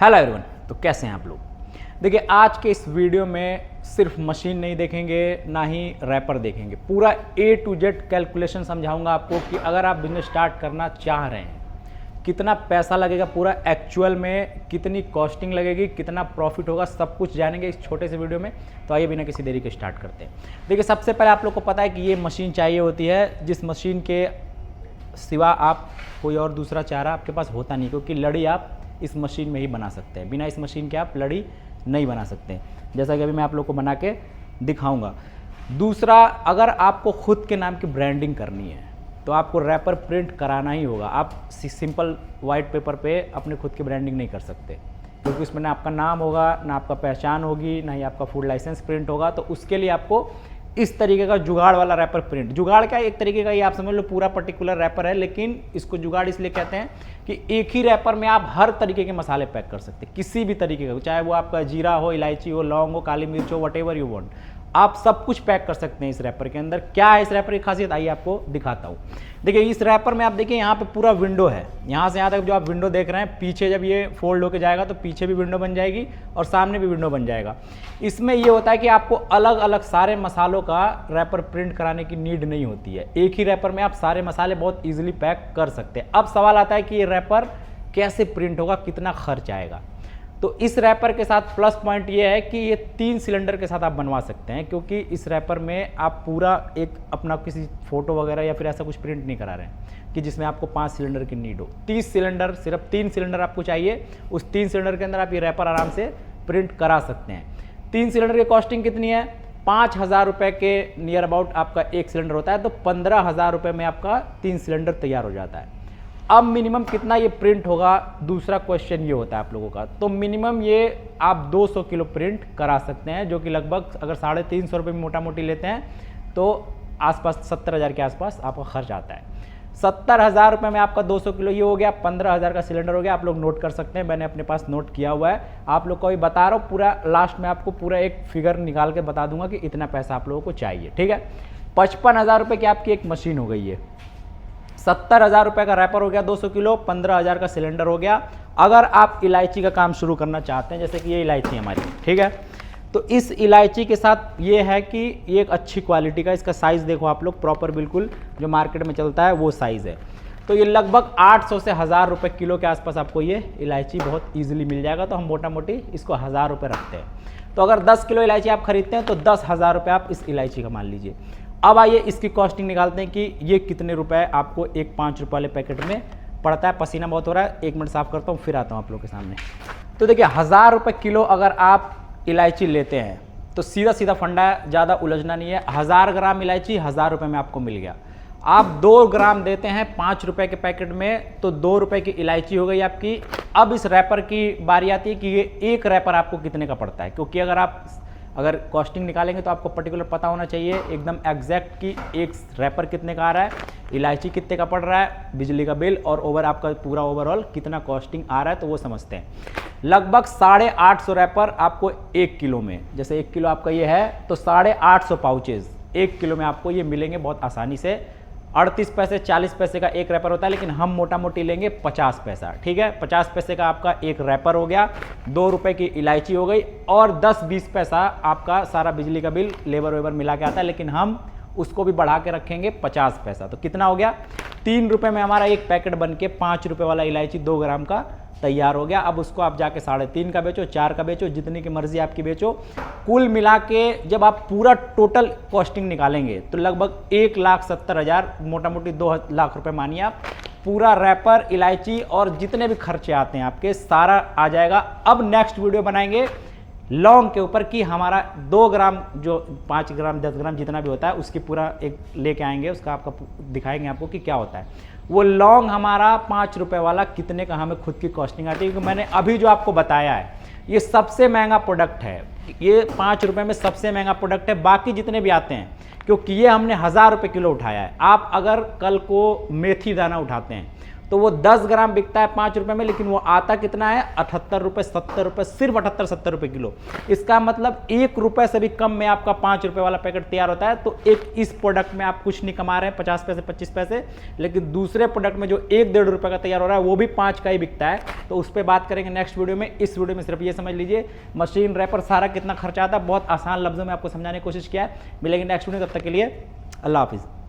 Hello everyone. तो कैसे हैं आप लोग। देखिए आज के इस वीडियो में सिर्फ मशीन नहीं देखेंगे, ना ही रैपर देखेंगे, पूरा A to Z कैलकुलेशन समझाऊंगा आपको कि अगर आप बिजनेस स्टार्ट करना चाह रहे हैं कितना पैसा लगेगा, पूरा एक्चुअल में कितनी कॉस्टिंग लगेगी, कितना प्रॉफिट होगा, सब कुछ जानेंगे इस छोटे से वीडियो में। तो आइए बिना किसी देरी के स्टार्ट करते हैं। देखिए सबसे पहले आप लोग को पता है कि ये मशीन चाहिए होती है, जिस मशीन के सिवा आप कोई और दूसरा चारा आपके पास होता नहीं, क्योंकि लड़ी आप इस मशीन में ही बना सकते हैं, बिना इस मशीन के आप लड़ी नहीं बना सकते, जैसा कि अभी मैं आप लोग को बना के दिखाऊंगा। दूसरा, अगर आपको खुद के नाम की ब्रांडिंग करनी है तो आपको रैपर प्रिंट कराना ही होगा। आप सिंपल वाइट पेपर पे अपने खुद की ब्रांडिंग नहीं कर सकते, क्योंकि उसमें ना आपका नाम होगा, ना आपका पहचान होगी, ना ही आपका फूड लाइसेंस प्रिंट होगा। तो उसके लिए आपको इस तरीके का जुगाड़ वाला रैपर प्रिंट, जुगाड़ क्या एक तरीके का, ये आप समझ लो पूरा पर्टिकुलर रैपर है, लेकिन इसको जुगाड़ इसलिए कहते हैं कि एक ही रैपर में आप हर तरीके के मसाले पैक कर सकते हैं, किसी भी तरीके का, चाहे वो आपका जीरा हो, इलायची हो, लौंग हो, काली मिर्च हो, वट एवर यू वांट, आप सब कुछ पैक कर सकते हैं इस रैपर के अंदर। क्या है इस रैपर की खासियत, आइए आपको दिखाता हूँ। देखिए इस रैपर में आप देखिए यहाँ पे पूरा विंडो है, यहाँ से यहाँ तक जो आप विंडो देख रहे हैं, पीछे जब ये फोल्ड होके जाएगा तो पीछे भी विंडो बन जाएगी और सामने भी विंडो बन जाएगा। इसमें ये होता है कि आपको अलग अलग सारे मसालों का रैपर प्रिंट कराने की नीड नहीं होती है, एक ही रैपर में आप सारे मसाले बहुत ईजिली पैक कर सकते हैं। अब सवाल आता है कि ये रैपर कैसे प्रिंट होगा, कितना खर्च आएगा। तो इस रैपर के साथ प्लस पॉइंट ये है कि ये 3 सिलेंडर के साथ आप बनवा सकते हैं, क्योंकि इस रैपर में आप पूरा एक अपना किसी फोटो वगैरह या फिर ऐसा कुछ प्रिंट नहीं करा रहे हैं कि जिसमें आपको 5 सिलेंडर की नीड हो। 30 सिलेंडर, सिर्फ 3 सिलेंडर आपको चाहिए, उस 3 सिलेंडर के अंदर आप ये रैपर आराम से प्रिंट करा सकते हैं। 3 सिलेंडर की कॉस्टिंग कितनी है, 5,000 रुपये के नियर अबाउट आपका एक सिलेंडर होता है, तो 15,000 रुपये में आपका 3 सिलेंडर तैयार हो जाता है। अब मिनिमम कितना ये प्रिंट होगा, दूसरा क्वेश्चन ये होता है आप लोगों का। तो मिनिमम ये आप 200 किलो प्रिंट करा सकते हैं, जो कि लगभग अगर 350 रुपये में मोटा मोटी लेते हैं तो आसपास 70,000 के आसपास आपका खर्च आता है। 70,000 रुपये में आपका 200 किलो ये हो गया, 15,000 का सिलेंडर हो गया। आप लोग नोट कर सकते हैं, मैंने अपने पास नोट किया हुआ है, आप लोग को भी बता रहा हूँ। पूरा लास्ट में आपको पूरा एक फिगर निकाल के बता दूंगा कि इतना पैसा आप लोगों को चाहिए, ठीक है। 55,000 रुपये की आपकी एक मशीन हो गई है, 70,000 रुपये का रैपर हो गया 200 किलो, 15,000 का सिलेंडर हो गया। अगर आप इलायची का काम शुरू करना चाहते हैं, जैसे कि ये इलायची हमारी, ठीक है, तो इस इलायची के साथ ये है कि ये एक अच्छी क्वालिटी का, इसका साइज़ देखो आप लोग, प्रॉपर बिल्कुल जो मार्केट में चलता है वो साइज़ है। तो ये लगभग 800 से 1,000 रुपये किलो के आसपास आपको ये इलायची बहुत ईजिली मिल जाएगा। तो हम मोटा मोटी इसको 1,000 रुपये रखते हैं। तो अगर 10 किलो इलायची आप खरीदते हैं तो 10,000 रुपये आप इस इलायची का मान लीजिए। अब आइए इसकी कॉस्टिंग निकालते हैं कि ये कितने रुपए आपको एक 5 रुपये वाले पैकेट में पड़ता है। पसीना बहुत हो रहा है, 1 मिनट साफ करता हूँ फिर आता हूँ आप लोग के सामने। तो देखिए 1,000 रुपये किलो अगर आप इलायची लेते हैं तो सीधा सीधा फंडा है, ज़्यादा उलझना नहीं है। 1,000 ग्राम इलायची 1,000 रुपये में आपको मिल गया। आप 2 ग्राम देते हैं 5 रुपये के पैकेट में, तो 2 रुपये की इलायची हो गई आपकी। अब इस रैपर की बारी आती है कि ये एक रैपर आपको कितने का पड़ता है, क्योंकि अगर कॉस्टिंग निकालेंगे तो आपको पर्टिकुलर पता होना चाहिए एकदम एग्जैक्ट कि एक रैपर कितने का आ रहा है, इलायची कितने का पड़ रहा है, बिजली का बिल और आपका पूरा ओवरऑल कितना कॉस्टिंग आ रहा है, तो वो समझते हैं। लगभग 850 रैपर आपको 1 किलो में, जैसे 1 किलो आपका ये है तो 850 पाउचेज 1 किलो में आपको ये मिलेंगे बहुत आसानी से। 38 पैसे 40 पैसे का एक रैपर होता है, लेकिन हम मोटा मोटी लेंगे 50 पैसा, ठीक है। 50 पैसे का आपका एक रैपर हो गया, 2 रुपये की इलायची हो गई और 10-20 पैसा आपका सारा बिजली का बिल, लेबर वेबर मिला के आता है, लेकिन हम उसको भी बढ़ा के रखेंगे 50 पैसा। तो कितना हो गया, 3 रुपये में हमारा एक पैकेट बन के 5 रुपये वाला इलायची 2 ग्राम का तैयार हो गया। अब उसको आप जाके 3.5 का बेचो, 4 का बेचो, जितनी की मर्जी आपकी बेचो। कुल मिला के जब आप पूरा टोटल कॉस्टिंग निकालेंगे तो लगभग 1,70,000, मोटा मोटी 2 लाख रुपए मानिए आप, पूरा रैपर, इलायची और जितने भी खर्चे आते हैं आपके सारा आ जाएगा। अब नेक्स्ट वीडियो बनाएंगे लौंग के ऊपर कि हमारा 2 ग्राम जो 5 ग्राम 10 ग्राम जितना भी होता है उसकी पूरा एक लेके आएंगे, उसका आपका दिखाएंगे आपको कि क्या होता है वो लौंग हमारा 5 रुपये वाला कितने का हमें खुद की कॉस्टिंग आती है। क्योंकि मैंने अभी जो आपको बताया है ये सबसे महंगा प्रोडक्ट है, ये 5 रुपये में सबसे महंगा प्रोडक्ट है। बाकी जितने भी आते हैं, क्योंकि ये हमने 1,000 रुपये किलो उठाया है। आप अगर कल को मेथी दाना उठाते हैं तो वो 10 ग्राम बिकता है 5 रुपए में, लेकिन वो आता कितना है 78 रुपए 70 रुपए, सिर्फ 78-70 रुपए किलो। इसका मतलब 1 रुपए से भी कम में आपका 5 रुपए वाला पैकेट तैयार होता है। तो एक इस प्रोडक्ट में आप कुछ नहीं कमा रहे हैं 50 पैसे 25 पैसे, लेकिन दूसरे प्रोडक्ट में जो 1-1.5 रुपए का तैयार हो रहा है वो भी 5 का ही बिकता है। तो उस पर बात करेंगे नेक्स्ट वीडियो में। इस वीडियो में सिर्फ ये समझ लीजिए मशीन रैपर सारा कितना खर्चा आता है, बहुत आसान लफ्जों में आपको समझाने की कोशिश किया है। मिलेंगे नेक्स्ट वीडियो, तब तक के लिए अल्लाह हाफिज़।